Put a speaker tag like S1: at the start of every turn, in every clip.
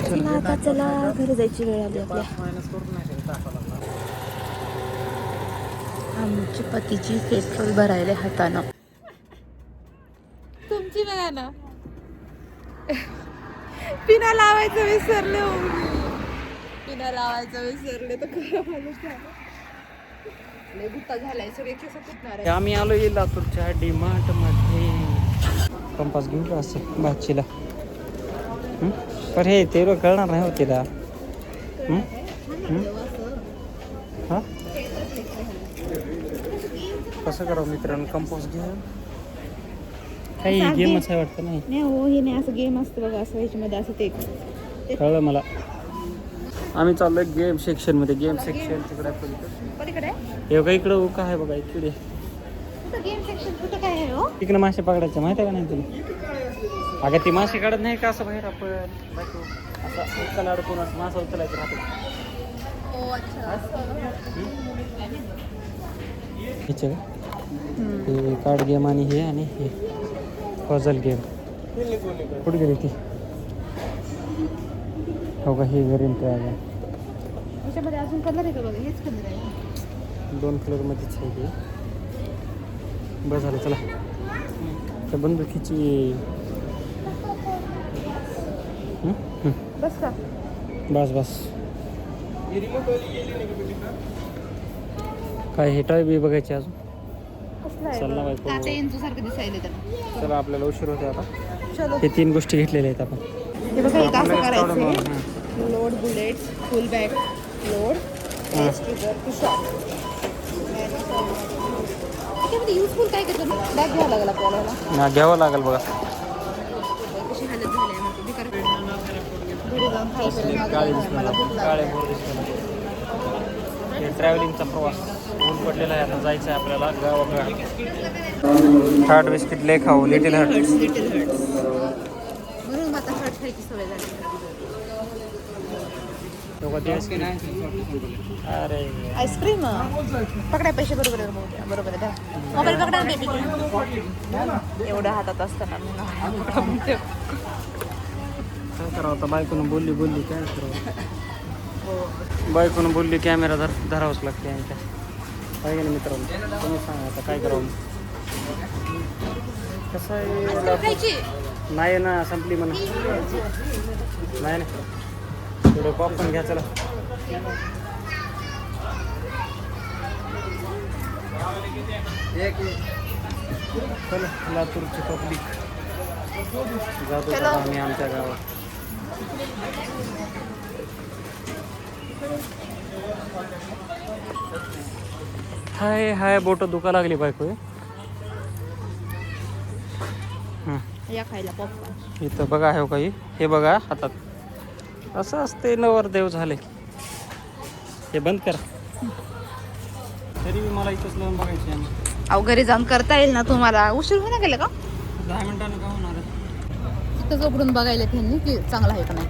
S1: आता चला घरी जायची वेळ आली आपल्या. आमची पतीची पेट्रोल भरायला हातानं. तुमची बघा ना. पिना लावायचं विसरले हो. पिना लावायचं विसरले तर गुत्ता झालाय सगळे केस फुटणार.
S2: आम्ही आलो लातूरच्या डीमार्ट मध्ये. कंपास घेऊ का असं भाचीला? पण हे तेवढं कळणार नाही होते तिला. हां कसं करावं मित्रांनो? कंपास घेऊ. काही गेमच आहे वाटतं. नाही
S1: हो, हे नाही असं गेम असतं बघा, असं ह्याच्यामध्ये असं ते
S2: कळलं मला. आम्ही चाललोय गेम सेक्शन मध्ये. गेम सेक्शन तिकडे
S1: पलीकडे
S2: हे बघा, इकडं काय आहे बघा, इकडे
S1: गेम सेक्शन कुठं काय आहे हो?
S2: तिकडे मासे पकडायचे माहिती आहे का नाही तुला? अगं ती मासे काढत नाही का असं बाहेर आपण असं उचल अडकून असं मासा उचलायचं राहतो. ह्याचे का हे कार्ड गेम आणि हे पझल गेम. कुठे गेली ती? हो का, हे घरी
S1: त्याच्यामध्ये अजून कलर आहे का बघा? हेच कलर आहे.
S2: 2 कलरमध्येच आहे ते. बस झालं चला. त्या बंदुकीची
S1: बस का?
S2: बस काय हे टॉय बी बघायचे अजून. चल ना बायको. चला आपल्याला उशीर होते आता. हे 3 गोष्टी घेतलेल्या आहेत आपण.
S1: हे बघा, एक असं करायचं. Load bullet, full bag load, trigger to shot. त्याच्यामध्ये युजफुल काय करतो? बॅग घ्यावं लागेल आपल्याला.
S2: घ्यावं लागेल बघा.
S1: कशी हालत झाली आहे घरी जाऊन खायचं. मला भूक लागली.
S2: ट्रॅव्हलिंगचा प्रवास ऊन पडलेला आहे. आता जायचं आहे आपल्याला गावाकडे. हार्ट बिस्किट ले खाऊ. Little heart.
S1: म्हणून आता हर्ट खायची सवय झाली.
S2: अरे
S1: आईस्क्रीम पकडाय पैसे बरोबर आहे. बरोबर आहे. मोबाईल पकडा बेबी. एवढ्या हातात असताना
S2: काय करावं आता? बायकोनं बोलली काय करावं? बायकोनं बोलली कॅमेरा धरावंच लागते. आमच्या पाहिजे ना मित्रांनो. तुम्ही सांगा आता काय करावं? कसं आहे? नाही ना, संपली म्हणा. नाही ना, थोडं पॉपकॉर्न घ्या चला. चला लातूरची पब्लिक जातो आम्ही आमच्या गावात. हाय बोट दुखा लागली बायको.
S1: या खायला पॉपकॉर्न.
S2: इथं बघा आहे काही. हे बघा हातात असं असते. नवरदेव झाले. हे बंद कर. तरी मला इथंच लावून बघायची आम्ही.
S1: अहो घरी जाऊन करता येईल ना तुम्हाला. उशीर होईना गेलं का?
S2: 10 मिनिटांनी का होणार?
S1: तिथं उघडून बघायला त्यांनी की चांगला आहे का नाही.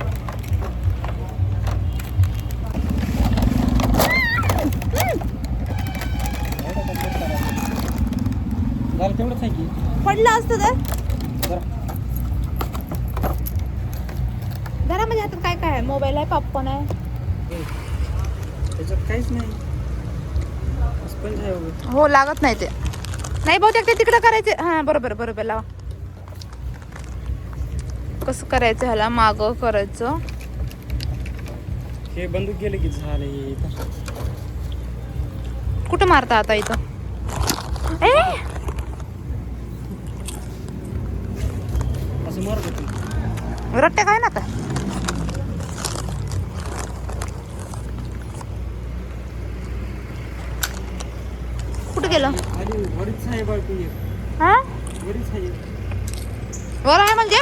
S2: झालं तेवढंच आहे की.
S1: पडलं असतं तर घरामध्ये आता काय काय आहे? मोबाईल आहे, पॉपकॉर्न आहे.
S2: त्याच्यात काहीच नाही. स्पंज आहे वगैरे.
S1: हो लागत नाही ते. नाही बहुतेक ते तिकडं करायचे. हां बरोबर लावा. कसं करायचं? ह्याला मागं करायचं.
S2: हे बंदूक गेले की झाले. इथं
S1: कुठं मारता आता इथं?
S2: असं मारत होती.
S1: रट्टे काय ना आता. कुठं गेलं?
S2: वरीच आहे बायको.
S1: हा
S2: वरीच आहे.
S1: वर आहे म्हणजे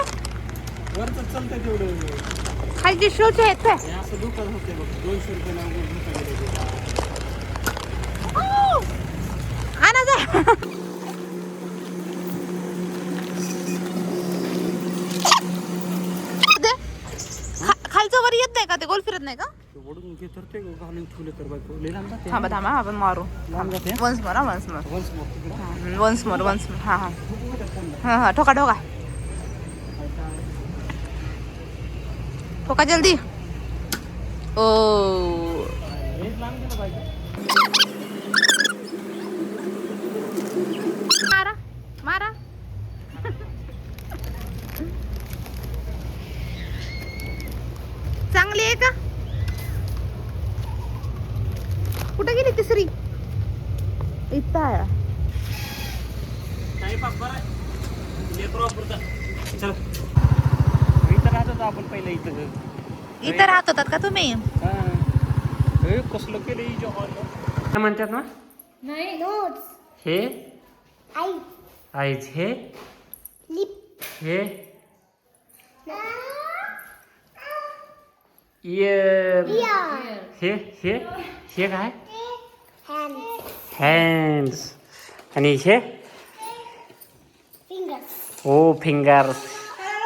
S2: वरच चालतंय तेवढं.
S1: खालचे शोचे आहेत काय?
S2: हे असं दुकान होते बघ. 200 रुपये
S1: आणा जा. खालचं वर येत नाही का? ते गोल फिरत नाही का?
S2: वडून घेत तर ते घालून ठेवले तर बायको लई लांब जाते.
S1: थांबा आपण मारू. Once more. हा ठोका. ठोका जल्दी. ओ मारा मारा. चांगली आहे का? कुठे गेली तिसरी? इथं आहे.
S2: इथं राहत आपण पहिलं
S1: इथं राहत होतात का तुम्ही?
S2: कसलं केलं काय म्हणतात ना?
S3: नाही नोट्स
S2: हे
S3: आई
S2: आईज हे
S3: लिप
S2: हे इयर हे हे हे काय?
S3: Hand
S2: hands. आणि हे
S3: फिंगर्स
S2: ओ फिंगर्स.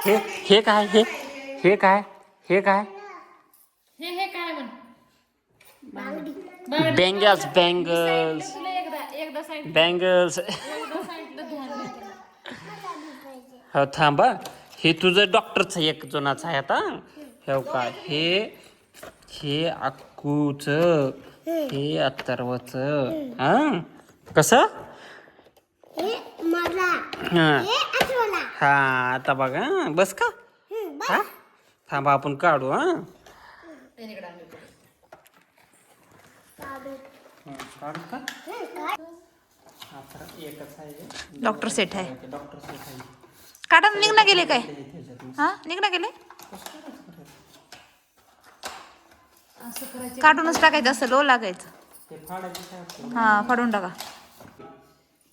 S2: हे काय? हे काय? हे काय?
S3: हे काय म्हण बांगडी
S2: बँगल्स बँगल्स
S3: तुला एकदा साईड
S2: बँगल्स.
S3: साईडला ध्यान दे.
S2: हो थांबा. हे तुझं डॉक्टरचं एक जुनाचं आहे आता. हे काय? हे अक्कूच हे अथर्वच. हा कसं?
S3: हे मला
S2: हा
S3: हे आठवला
S2: हा आता बघा. बस का? हा थांबा आपण काढू. हा काढू का? एकच आहे.
S1: डॉक्टर सेट आहे.
S2: डॉक्टर सेट आहे.
S1: काढा निघ ना गेले काय? हा निघ ना गेले. काढूनच टाकायचं असं लो लागायचं.
S2: ते फाडायचं.
S1: हा फाडून टाका.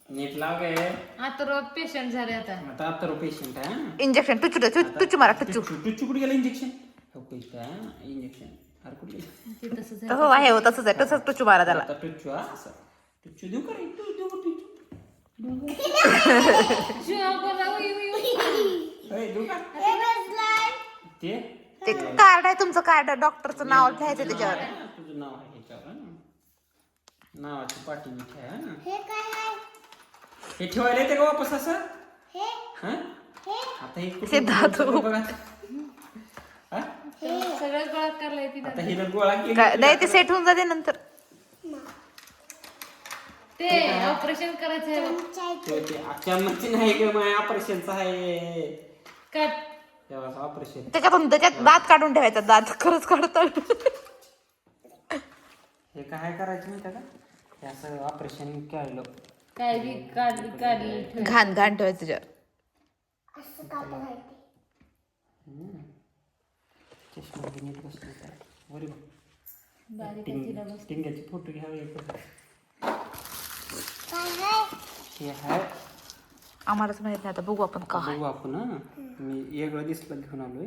S2: नीट लागे.
S3: आता रोज पेशंट झाले आता
S2: आता आता पेशंट आहे.
S1: इंजेक्शन टुचू मारा टुचू.
S2: टुच्चू कुठे गेलं इंजेक्शन? इंजेक्शन अरे कुठे गेलं?
S3: ते तसंच
S1: हो आहे हो तसंच आहे तसंच टुचू मारा त्याला.
S2: आता टुच्चू हा असं टुच्चू देऊ का रे? देऊ का टुच्चू? देऊ का? ते
S1: ते कार्ड आहे तुमचं कार्ड डॉक्टरचं नाव लिहायचं त्याच्यावर.
S2: तुझं नाव आहे ह्याच्यावर ना. नावाची पाठी मी ठेवा ना.
S3: हे काय आहे
S2: हे ठेवायला येते का वापस असं?
S3: हे
S2: हा
S3: हे
S2: आता हे
S1: ते धातू.
S2: बघा. हा?
S3: सगळं गोळा करलाय तिला
S2: आता हिला गोळा केली.
S1: नाही ते सेट होऊन जाते नंतर.
S3: ते ऑपरेशन करायचं आहे बघ.
S2: ते अचानकची नाही ग माझ्या ऑपरेशनचं आहे.
S3: कट
S2: तेव्हा ऑपरेशन.
S1: त्याच्यात दात काढून ठेवायचा. दात खरंच काढतो.
S2: हे काय करायचं माहिती का? हे असं ऑपरेशन केलं.
S3: काय बी काढली
S1: घाण घाण ठेवायचं त्याच्यावर.
S3: असं का बघायचं
S2: चष्मा नीट बसले काय बरे
S3: बारीक तिला बस
S2: टिंग्याचे फोटो घ्यावे.
S3: काय आहे
S2: हे आहे.
S1: आम्हालाच माहित नाही आता बघू आपण काय.
S2: बघू आपण. हा मी वेगळं दिसलं घेऊन आलोय.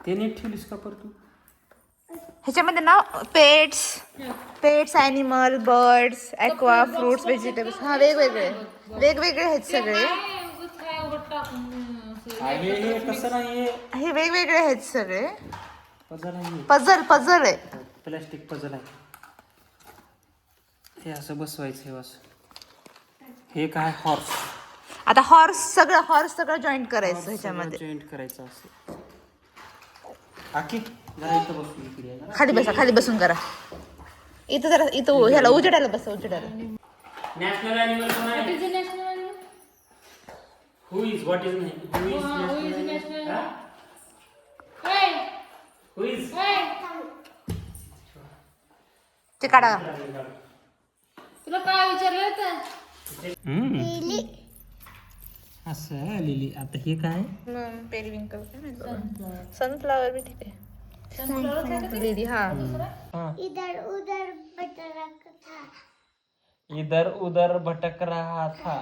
S2: ते नीट ठेवलीस का पर तू?
S1: ह्याच्यामध्ये ना pets animal birds aqua fruits vegetables हा वेगवेगळे आहेत सगळे.
S2: हे कसं नाही.
S1: हे वेगवेगळे आहेत सगळे.
S2: पजल आहे.
S1: पझल आहे.
S2: प्लॅस्टिक पजल आहे. हे असं बसवायचं. हे असं. हे काय हॉर्स.
S1: आता हॉर्स सगळं जॉईंट करायचं ह्याच्यामध्ये.
S2: जॉईंट करायचं असं. आखी जरा इथं बसू इकडे.
S1: खाली बसून करा. इथं ह्याला उजेडायला बसा उजेडायला.
S2: नॅशनल ॲनिमल कोण आहे?
S3: What is the national animal?
S2: Who is what is नाही. Who is
S3: Who is
S2: national?
S3: national?
S2: हा?
S3: Hey!
S2: Who is?
S3: Hey!
S1: ते काढा.
S3: तुला काय विचारलं होतं?
S2: असं लिली. आता हे काय?
S1: पेरिविंकल सनफ्लावर बी ठीक आहे. लिली हा.
S3: इधर उधर बटरा
S2: इधर उधर भटक रहा था.